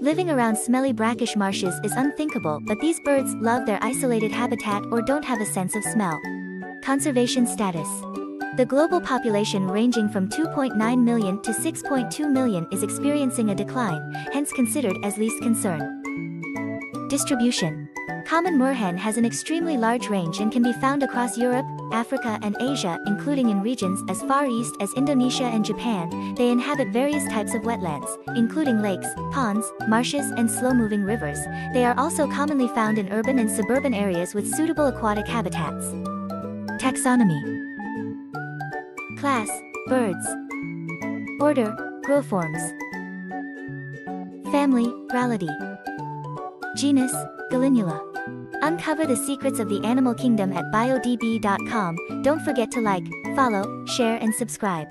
Living around smelly brackish marshes is unthinkable, but these birds love their isolated habitat or don't have a sense of smell. Conservation status. The global population ranging from 2.9 million to 6.2 million is experiencing a decline, hence considered as least concern. Distribution. Common moorhen has an extremely large range and can be found across Europe, Africa and Asia, including in regions as far east as Indonesia and Japan. They inhabit various types of wetlands, including lakes, ponds, marshes and slow-moving rivers. They are also commonly found in urban and suburban areas with suitable aquatic habitats. Taxonomy. Class: birds. Order: Growforms. Family: Rallidae. Genus: Gallinula. Uncover the secrets of the animal kingdom at biodb.com. Don't forget to like, follow, share and subscribe.